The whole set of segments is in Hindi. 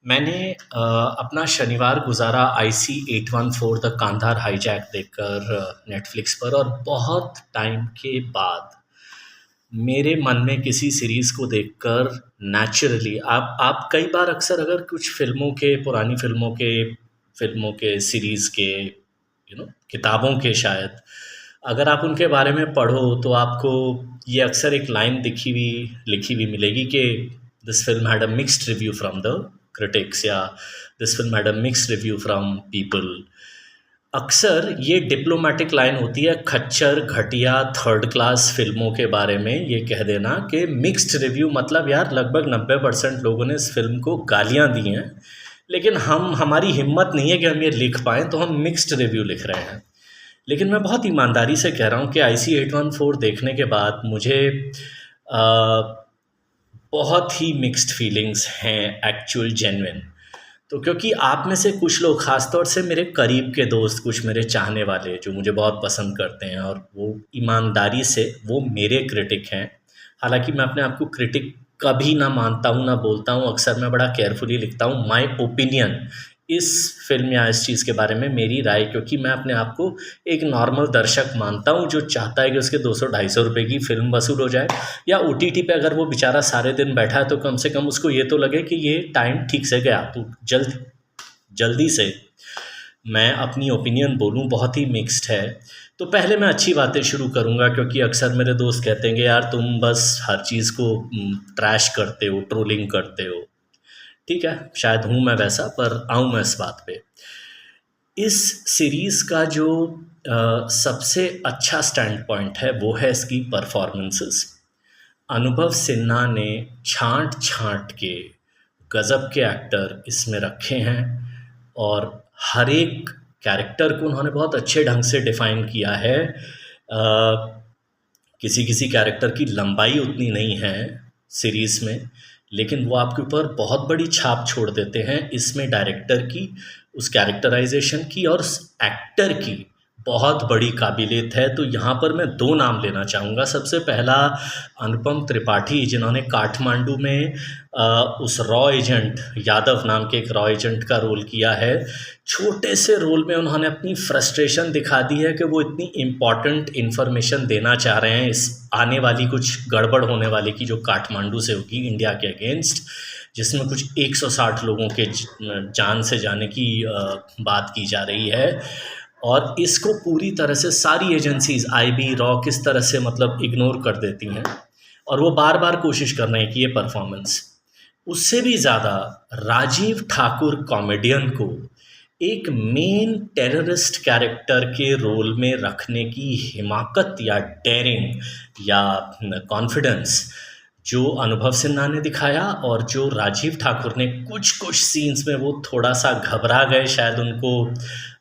मैंने अपना शनिवार गुज़ारा आईसी 814 द कांधार हाईजैक देखकर नेटफ्लिक्स पर, और बहुत टाइम के बाद मेरे मन में किसी सीरीज़ को देखकर नेचुरली आप कई बार अक्सर अगर कुछ पुरानी फ़िल्मों के सीरीज़ के किताबों के शायद, अगर आप उनके बारे में पढ़ो तो आपको ये अक्सर एक लाइन लिखी हुई मिलेगी कि this film had a mixed review from the critics, या this film had a mixed review from people. अक्सर ये डिप्लोमेटिक लाइन होती है खच्चर, घटिया, थर्ड क्लास फ़िल्मों के बारे में ये कह देना कि मिक्स्ड रिव्यू, मतलब यार लगभग 90% लोगों ने इस फ़िल्म को गालियाँ दी हैं, लेकिन हमारी हिम्मत नहीं है कि हम ये लिख पाएँ, तो हम मिक्स्ड रिव्यू लिख रहे हैं। लेकिन मैं बहुत ईमानदारी से कह रहा हूँ कि आईसी 814 देखने के बाद मुझे अ, बहुत ही मिक्स्ड फीलिंग्स हैं, एक्चुअल जेन्युइन। तो क्योंकि आप में से कुछ लोग, ख़ास तौर से मेरे करीब के दोस्त, कुछ मेरे चाहने वाले जो मुझे बहुत पसंद करते हैं, और वो ईमानदारी से वो मेरे क्रिटिक हैं। हालाँकि मैं अपने आप को क्रिटिक कभी ना मानता हूँ, ना बोलता हूँ, अक्सर मैं बड़ा केयरफुली लिखता हूँ माय ओपिनियन इस फ़िल्म या इस चीज़ के बारे में, मेरी राय, क्योंकि मैं अपने आप को एक नॉर्मल दर्शक मानता हूँ जो चाहता है कि उसके 200-250 रुपए की फ़िल्म वसूल हो जाए, या ओटीटी पे अगर वो बेचारा सारे दिन बैठा है तो कम से कम उसको ये तो लगे कि ये टाइम ठीक से गया। तो जल्दी से मैं अपनी ओपिनियन बोलूँ, बहुत ही मिक्स्ड है। तो पहले मैं अच्छी बातें शुरू करूँगा, क्योंकि अक्सर मेरे दोस्त कहते हैं कि यार तुम बस हर चीज़ को ट्रैश करते हो, ट्रोलिंग करते हो। ठीक है, शायद हूँ मैं वैसा, पर आऊँ मैं इस बात पे। इस सीरीज़ का जो सबसे अच्छा स्टैंड पॉइंट है वो है इसकी परफॉर्मेंसेस। अनुभव सिन्हा ने छाँट-छाँट के गज़ब के एक्टर इसमें रखे हैं, और हर एक कैरेक्टर को उन्होंने बहुत अच्छे ढंग से डिफ़ाइन किया है। किसी-किसी कैरेक्टर की लंबाई उतनी नहीं है सीरीज़ में, लेकिन वो आपके ऊपर बहुत बड़ी छाप छोड़ देते हैं। इसमें डायरेक्टर की, उस कैरेक्टराइज़ेशन की और उस एक्टर की बहुत बड़ी काबिलियत है। तो यहाँ पर मैं 2 नाम लेना चाहूँगा। सबसे पहला अनुपम त्रिपाठी, जिन्होंने काठमांडू में उस रॉ एजेंट, यादव नाम के एक रॉ एजेंट का रोल किया है। छोटे से रोल में उन्होंने अपनी फ्रस्ट्रेशन दिखा दी है कि वो इतनी इम्पॉर्टेंट इन्फॉर्मेशन देना चाह रहे हैं इस आने वाली कुछ गड़बड़ होने वाली की, जो काठमांडू से होगी इंडिया के अगेंस्ट, जिसमें कुछ 160 लोगों के जान से जाने की बात की जा रही है। और इसको पूरी तरह से सारी एजेंसीज़, आईबी, रॉ किस तरह से मतलब इग्नोर कर देती हैं, और वो बार-बार कोशिश कर रहे हैं कि ये परफ़ॉर्मेंस। उससे भी ज़्यादा राजीव ठाकुर कॉमेडियन को एक मेन टेररिस्ट कैरेक्टर के रोल में रखने की हिमाकत या डेयरिंग या कॉन्फिडेंस जो अनुभव सिन्हा ने दिखाया, और जो राजीव ठाकुर ने कुछ-कुछ सीन्स में वो थोड़ा-सा घबरा गए, शायद उनको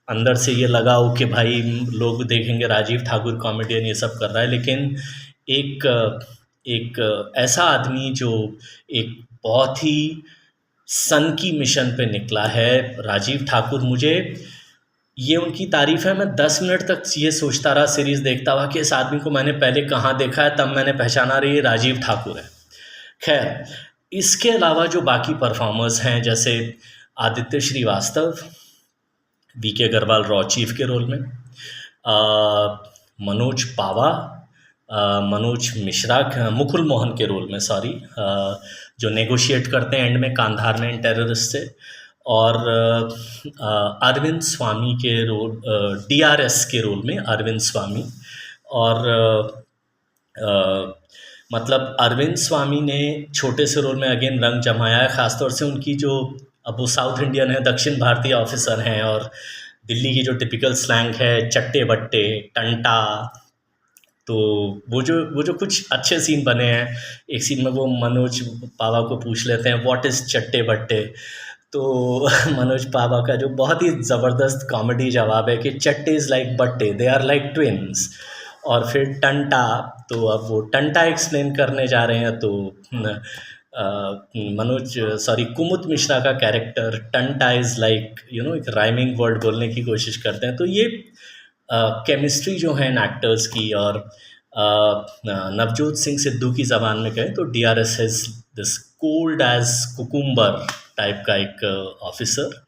अंदर से ये लगा हो कि भाई लोग देखेंगे राजीव ठाकुर कॉमेडियन ये सब कर रहा है। लेकिन एक एक ऐसा आदमी जो एक बहुत ही सन की मिशन पे निकला है, राजीव ठाकुर, मुझे ये उनकी तारीफ़ है। मैं 10 मिनट तक ये सोचता रहा, सीरीज़ देखता हुआ, कि इस आदमी को मैंने पहले कहाँ देखा है, तब मैंने पहचाना ये राजीव ठाकुर है। खैर, इसके अलावा जो बाकी परफॉर्मर्स हैं, जैसे आदित्य श्रीवास्तव, वीके अग्रवाल रॉ चीफ के रोल में, मनोज पावा, मनोज मिश्रा मुकुल मोहन के रोल में, सॉरी, जो नेगोशिएट करते हैं एंड में कांधार में टेररिस्ट से, और अरविंद स्वामी के रोल, डीआरएस के रोल में अरविंद स्वामी। और मतलब अरविंद स्वामी ने छोटे से रोल में अगेन रंग जमाया है, ख़ासतौर से उनकी जो, अब वो साउथ इंडियन है, दक्षिण भारतीय ऑफिसर हैं, और दिल्ली की जो टिपिकल स्लैंग है, चट्टे बट्टे, टंटा, तो वो जो कुछ अच्छे सीन बने हैं। एक सीन में वो मनोज पावा को पूछ लेते हैं व्हाट इज़ चट्टे बट्टे, तो मनोज पावा का जो बहुत ही ज़बरदस्त कॉमेडी जवाब है कि चट्टे इज़ लाइक बट्टे, दे आर लाइक ट्विन्स। और फिर टंटा, तो अब वो टंटा एक्सप्लेन करने जा रहे हैं, तो कुमुद मिश्रा का कैरेक्टर टंटा इज़ लाइक एक राइमिंग वर्ड बोलने की कोशिश करते हैं। तो ये केमिस्ट्री जो है इन एक्टर्स की, और नवजोत सिंह सिद्धू की ज़बान में कहें तो DRS is this cold as cucumber type का एक ऑफिसर।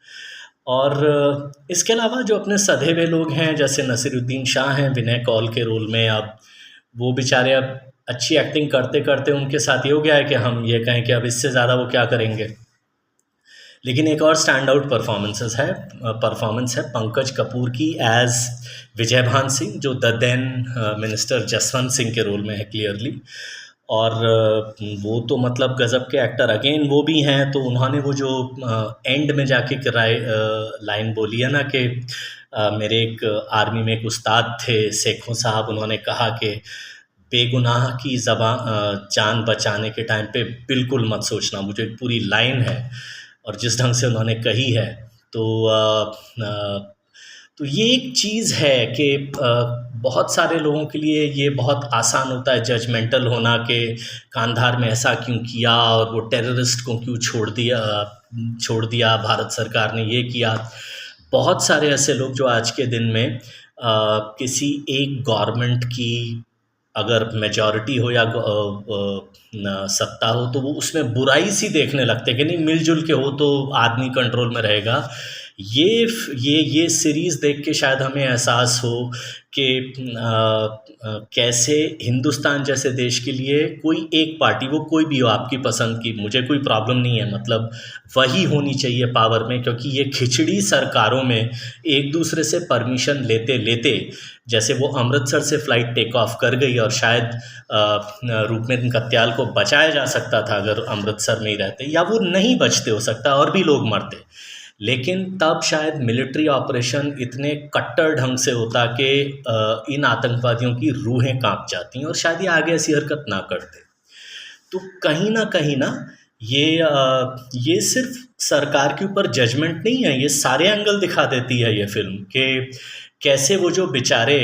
और इसके अलावा जो अपने सधे हुए लोग हैं जैसे नसीरुद्दीन शाह हैं विनय कौल के रोल में, अब वो बेचारे अब अच्छी एक्टिंग करते करते उनके साथ ये हो गया है कि हम ये कहें कि अब इससे ज़्यादा वो क्या करेंगे। लेकिन एक और स्टैंड आउट परफॉर्मेंस है पंकज कपूर की एज विजय भान सिंह, जो the then minister Jaswant Singh के रोल में है क्लियरली। और वो तो मतलब गज़ब के एक्टर अगेन वो भी हैं। तो उन्होंने वो जो एंड में जाके लाइन बोली है ना कि मेरे एक आर्मी में एक उस्ताद थे सेखों साहब, उन्होंने कहा कि बेगुनाह की जान बचाने के टाइम पे बिल्कुल मत सोचना। मुझे एक पूरी लाइन है और जिस ढंग से उन्होंने कही है तो तो ये एक चीज़ है कि बहुत सारे लोगों के लिए ये बहुत आसान होता है जजमेंटल होना कि कांधार में ऐसा क्यों किया और वो टेररिस्ट को क्यों छोड़ दिया भारत सरकार ने ये किया। बहुत सारे ऐसे लोग जो आज के दिन में किसी एक गवर्नमेंट की अगर मेजॉरिटी हो या सत्ता हो तो वो उसमें बुराई सी देखने लगते हैं कि नहीं मिलजुल के हो तो आदमी कंट्रोल में रहेगा। ये सीरीज़ देख के शायद हमें एहसास हो कि कैसे हिंदुस्तान जैसे देश के लिए कोई एक पार्टी, वो कोई भी हो आपकी पसंद की, मुझे कोई प्रॉब्लम नहीं है, मतलब वही होनी चाहिए पावर में। क्योंकि ये खिचड़ी सरकारों में एक दूसरे से परमिशन लेते लेते, जैसे वो अमृतसर से फ़्लाइट टेक ऑफ कर गई और शायद रूपमेन कत्याल को बचाया जा सकता था अगर अमृतसर में ही रहते, या वो नहीं बचते हो सकता और भी लोग मरते, लेकिन तब शायद मिलिट्री ऑपरेशन इतने कट्टर ढंग से होता कि इन आतंकवादियों की रूहें कांप जाती और शायद ये आगे ऐसी हरकत ना करते। तो कहीं ना ये सिर्फ सरकार के ऊपर जजमेंट नहीं है, ये सारे एंगल दिखा देती है ये फिल्म कि कैसे वो जो बेचारे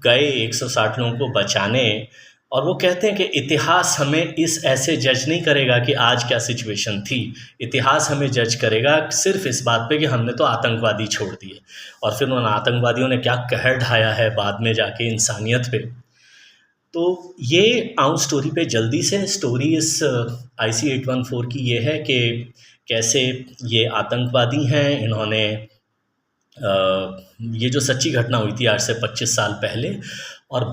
गए 160 लोगों को बचाने, और वो कहते हैं कि इतिहास हमें इस ऐसे जज नहीं करेगा कि आज क्या सिचुएशन थी, इतिहास हमें जज करेगा सिर्फ इस बात पे कि हमने तो आतंकवादी छोड़ दिए। और फिर उन आतंकवादियों ने क्या कहर ढाया है बाद में जाके इंसानियत पे। तो ये आऊँ स्टोरी पे जल्दी से। स्टोरी इस IC 814 की ये है कि कैसे ये आतंकवादी हैं, इन्होंने ये जो सच्ची घटना हुई थी आज से 25 साल पहले, और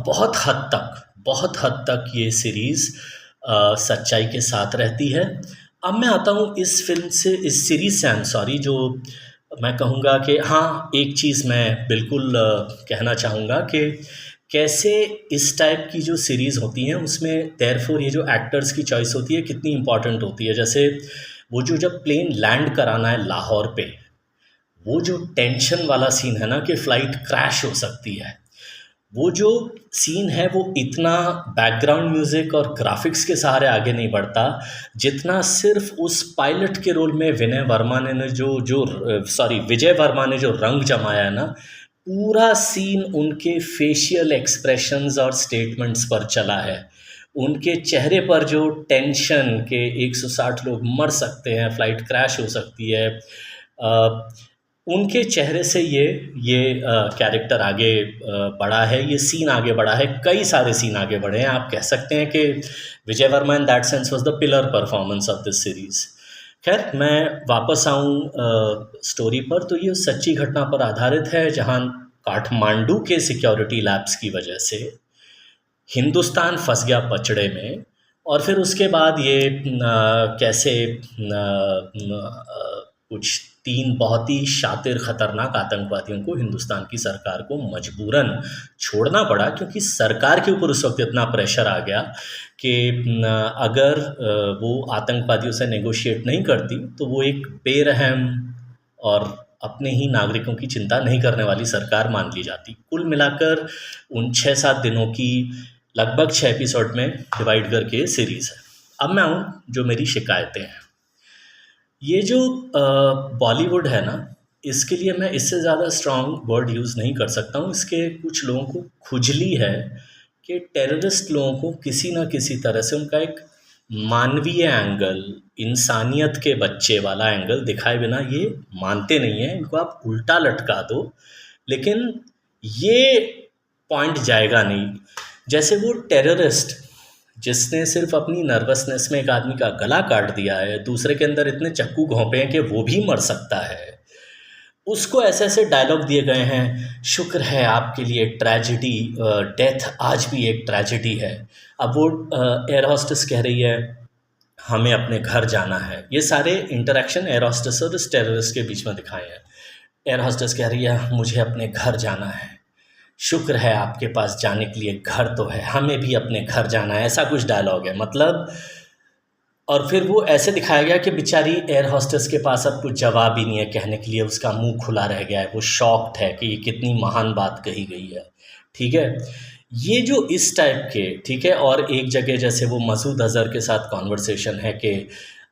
बहुत हद तक ये सीरीज़ सच्चाई के साथ रहती है। अब मैं आता हूँ इस सीरीज़ से, जो मैं कहूँगा कि हाँ, एक चीज़ मैं बिल्कुल कहना चाहूँगा कि कैसे इस टाइप की जो सीरीज़ होती हैं उसमें देयरफॉर ये जो एक्टर्स की चॉइस होती है कितनी इम्पॉर्टेंट होती है। जैसे वो जो जब प्लेन लैंड कराना है लाहौर पे, वो जो टेंशन वाला सीन है ना कि फ़्लाइट क्रैश हो सकती है, वो जो सीन है वो इतना बैकग्राउंड म्यूज़िक और ग्राफिक्स के सहारे आगे नहीं बढ़ता जितना सिर्फ उस पायलट के रोल में विजय वर्मा ने जो रंग जमाया है ना, पूरा सीन उनके फेशियल एक्सप्रेशंस और स्टेटमेंट्स पर चला है। उनके चेहरे पर जो टेंशन के 160 लोग मर सकते हैं, फ़्लाइट क्रैश हो सकती है, उनके चेहरे से ये कैरेक्टर आगे बढ़ा है, ये सीन आगे बढ़ा है, कई सारे सीन आगे बढ़े हैं। आप कह सकते हैं कि Vijay Varma in that sense was the pillar performance of this series. खैर, मैं वापस आऊँ स्टोरी पर, तो ये सच्ची घटना पर आधारित है जहाँ काठमांडू के सिक्योरिटी लैब्स की वजह से हिंदुस्तान फंस गया पचड़े में। और फिर उसके बाद ये कैसे कुछ 3 बहुत ही शातिर ख़तरनाक आतंकवादियों को हिंदुस्तान की सरकार को मजबूरन छोड़ना पड़ा, क्योंकि सरकार के ऊपर उस वक्त इतना प्रेशर आ गया कि अगर वो आतंकवादियों से नेगोशिएट नहीं करती तो वो एक बेरहम और अपने ही नागरिकों की चिंता नहीं करने वाली सरकार मान ली जाती। कुल मिलाकर उन 6-7 दिनों की लगभग 6 एपिसोड में डिवाइड करके सीरीज़ है। अब मैं आऊँ जो मेरी शिकायतें हैं। ये जो बॉलीवुड है ना, इसके लिए मैं इससे ज़्यादा स्ट्रॉन्ग वर्ड यूज़ नहीं कर सकता हूँ। इसके कुछ लोगों को खुजली है कि टेररिस्ट लोगों को किसी न किसी तरह से उनका एक मानवीय एंगल, इंसानियत के बच्चे वाला एंगल दिखाए बिना ये मानते नहीं हैं। इनको आप उल्टा लटका दो, लेकिन ये पॉइंट जाएगा नहीं। जैसे वो टेररिस्ट जिसने सिर्फ अपनी नर्वसनेस में एक आदमी का गला काट दिया है, दूसरे के अंदर इतने चक्कू घोंपे हैं कि वो भी मर सकता है, उसको ऐसे ऐसे डायलॉग दिए गए हैं, शुक्र है आपके लिए ट्रेजिडी, डेथ आज भी एक ट्रेजिडी है। अब वो एयर होस्टेस कह रही है हमें अपने घर जाना है। ये सारे इंटरेक्शन एयर होस्टेस और इस टेररिस्ट के बीच में दिखाए हैं। एयर होस्टेस कह रही है मुझे अपने घर जाना है, शुक्र है आपके पास जाने के लिए घर तो है, हमें भी अपने घर जाना है, ऐसा कुछ डायलॉग है मतलब। और फिर वो ऐसे दिखाया गया कि बेचारी एयर होस्टेस के पास अब कुछ जवाब ही नहीं है कहने के लिए, उसका मुंह खुला रह गया है, वो शॉक्ड है कि ये कितनी महान बात कही गई है। ठीक है, ये जो इस टाइप के, ठीक है। और एक जगह जैसे वो मसूद अज़हर के साथ कॉन्वर्सेशन है कि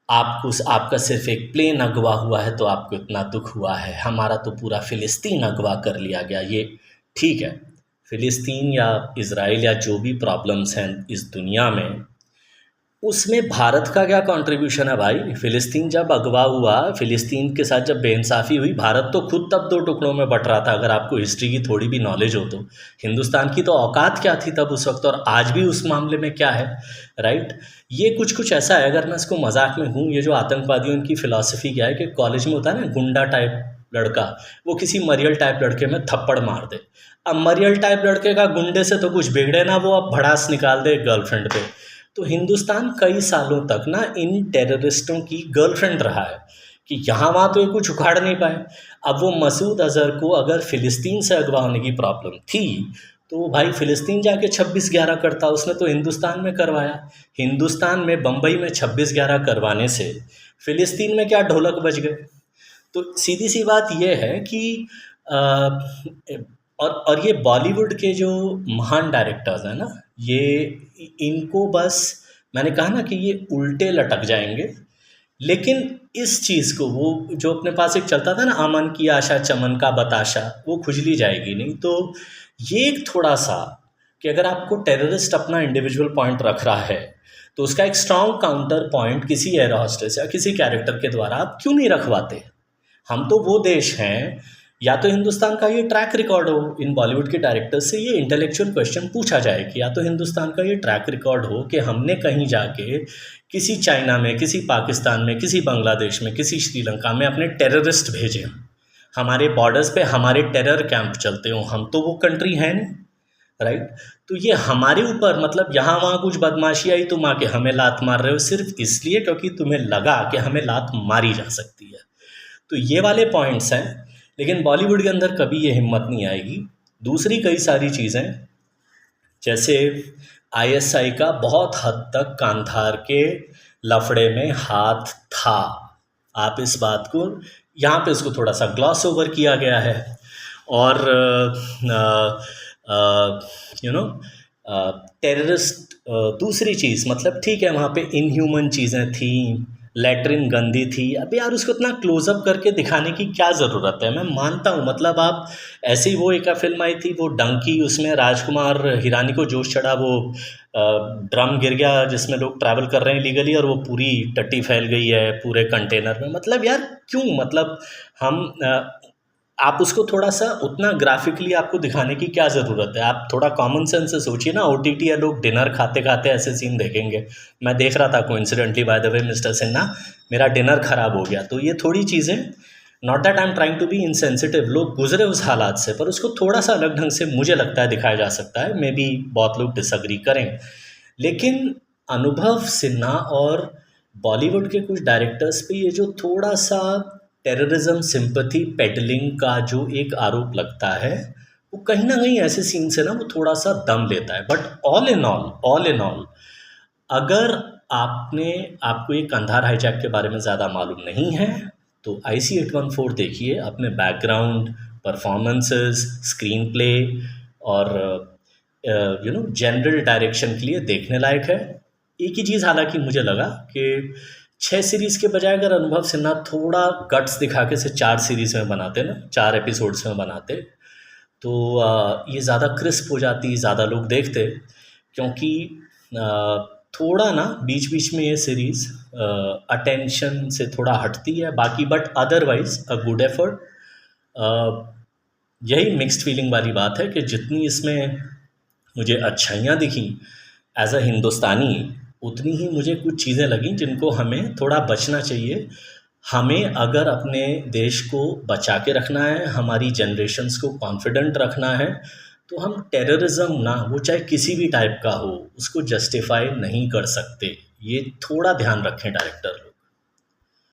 आपको, आपका सिर्फ एक प्लेन अगवा हुआ है तो आपको इतना दुख हुआ है, हमारा तो पूरा फ़िलिस्तीन अगवा कर लिया गया। ये ठीक है, फ़िलिस्तीन या इज़राइल या जो भी प्रॉब्लम्स हैं इस दुनिया में, उसमें भारत का क्या कंट्रीब्यूशन है भाई? फ़िलिस्तीन जब अगवा हुआ, फ़िलिस्तीन के साथ जब बेइंसाफ़ी हुई, भारत तो खुद तब दो टुकड़ों में बट रहा था, अगर आपको हिस्ट्री की थोड़ी भी नॉलेज हो तो। हिंदुस्तान की तो औकात क्या थी तब उस वक्त, और आज भी उस मामले में क्या है, राइट? ये कुछ कुछ ऐसा है, अगर मैं इसको मजाक में हूँ, ये जो आतंकवादियों की फ़िलासफ़ी क्या है कि कॉलेज में होता है ना गुंडा टाइप लड़का, वो किसी मरियल टाइप लड़के में थप्पड़ मार दे। अब मरियल टाइप लड़के का गुंडे से तो कुछ बिगड़े ना, वो अब भड़ास निकाल दे गर्लफ्रेंड पे। तो हिंदुस्तान कई सालों तक ना इन टेररिस्टों की गर्लफ्रेंड रहा है कि यहाँ वहाँ तो ये कुछ उखाड़ नहीं पाए। अब वो मसूद अज़हर को अगर फ़िलिस्तीन से अगवा होने की प्रॉब्लम थी तो भाई फ़िलिस्तीन जाके 26/11 करता, उसने तो हिंदुस्तान में करवाया। हिंदुस्तान में बम्बई में 26/11 करवाने से फ़िलिस्तीन में क्या ढोलक बज गए। तो सीधी सी बात ये है कि अ, और ये बॉलीवुड के जो महान डायरेक्टर्स हैं ना, ये इनको बस, मैंने कहा ना कि ये उल्टे लटक जाएंगे, लेकिन इस चीज़ को, वो जो अपने पास एक चलता था ना, अमन की आशा चमन का बताशा, वो खुजली जाएगी नहीं। तो ये एक थोड़ा सा कि अगर आपको टेररिस्ट अपना इंडिविजुअल पॉइंट रख रहा है तो उसका एक स्ट्रॉन्ग काउंटर पॉइंट किसी एयर होस्टेस या किसी कैरेक्टर के द्वारा आप क्यों नहीं रखवाते। हम तो वो देश हैं, या तो हिंदुस्तान का ये ट्रैक रिकॉर्ड हो, इन बॉलीवुड के डायरेक्टर्स से ये इंटेलेक्चुअल क्वेश्चन पूछा जाए कि या तो हिंदुस्तान का ये ट्रैक रिकॉर्ड हो कि हमने कहीं जाके किसी चाइना में, किसी पाकिस्तान में, किसी बांग्लादेश में, किसी श्रीलंका में अपने टेररिस्ट भेजे, हमारे बॉर्डर्स पे हमारे टेरर कैंप चलते हों, हम तो वो कंट्री है नहीं, राइट? तो ये हमारे ऊपर, मतलब यहाँ वहाँ कुछ बदमाशी आई, तुम आके हमें लात मार रहे हो सिर्फ इसलिए क्योंकि तुम्हें लगा कि हमें लात मारी जा सकती है। तो ये वाले पॉइंट्स हैं, लेकिन बॉलीवुड के अंदर कभी ये हिम्मत नहीं आएगी। दूसरी कई सारी चीज़ें, जैसे आईएसआई का बहुत हद तक कांधार के लफड़े में हाथ था, आप इस बात को, यहाँ पे इसको थोड़ा सा ग्लॉस ओवर किया गया है। और यू नो टेररिस्ट, दूसरी चीज़, मतलब ठीक है वहाँ पे इनह्यूमन चीज़ें थी, लैट्रिन गंदी थी, अब यार उसको इतना क्लोजअप करके दिखाने की क्या ज़रूरत है। मैं मानता हूँ, मतलब आप ऐसे ही, वो एक फिल्म आई थी वो डंकी, उसमें राजकुमार हिरानी को जोश चढ़ा, वो ड्रम गिर गया जिसमें लोग ट्रैवल कर रहे हैं लीगली और वो पूरी टट्टी फैल गई है पूरे कंटेनर में। मतलब यार क्यों, मतलब हम आप उसको थोड़ा सा उतना ग्राफिकली आपको दिखाने की क्या ज़रूरत है। आप थोड़ा कॉमन सेंस से सोचिए ना, ओटीटी या लोग डिनर खाते खाते ऐसे सीन देखेंगे। मैं देख रहा था coincidentally, by the way Mr Sinha, मेरा डिनर ख़राब हो गया। तो ये थोड़ी चीज़ें, not that I am trying to be insensitive, लोग गुजरे उस हालात से, पर उसको थोड़ा सा अलग ढंग से मुझे लगता है दिखाया जा सकता है। मे बी बहुत लोग डिसअग्री करें, लेकिन अनुभव सिन्हा और बॉलीवुड के कुछ डायरेक्टर्स पे ये जो थोड़ा सा टेररिज्म सिंपैथी पेडलिंग का जो एक आरोप लगता है, वो कहीं ना कहीं ऐसे सीन से ना वो थोड़ा सा दम लेता है। बट ऑल इन ऑल, अगर आपको ये कंधार हाईजैक के बारे में ज़्यादा मालूम नहीं है तो IC-814 देखिए, अपने बैकग्राउंड, परफॉर्मेंसेस, स्क्रीन प्ले और जनरल डायरेक्शन के लिए देखने लायक है। एक ही चीज़ हालांकि मुझे लगा कि 6 सीरीज़ के बजाय अगर अनुभव सिन्हा थोड़ा गट्स दिखा के से 4 सीरीज़ में बनाते ना, 4 एपिसोड्स में बनाते, तो ये ज़्यादा क्रिस्प हो जाती, ज़्यादा लोग देखते। क्योंकि थोड़ा ना बीच बीच में ये सीरीज़ अटेंशन से थोड़ा हटती है बाकी, but otherwise a good effort. यही मिक्स्ड फीलिंग वाली बात है कि जितनी इसमें मुझे अच्छाइयाँ दिखी, एज़ अ हिंदुस्तानी उतनी ही मुझे कुछ चीज़ें लगीं जिनको हमें थोड़ा बचना चाहिए। हमें अगर अपने देश को बचा के रखना है, हमारी जनरेशन्स को कॉन्फिडेंट रखना है, तो हम टेररिज्म ना, वो चाहे किसी भी टाइप का हो, उसको जस्टिफाई नहीं कर सकते। ये थोड़ा ध्यान रखें डायरेक्टर लोग।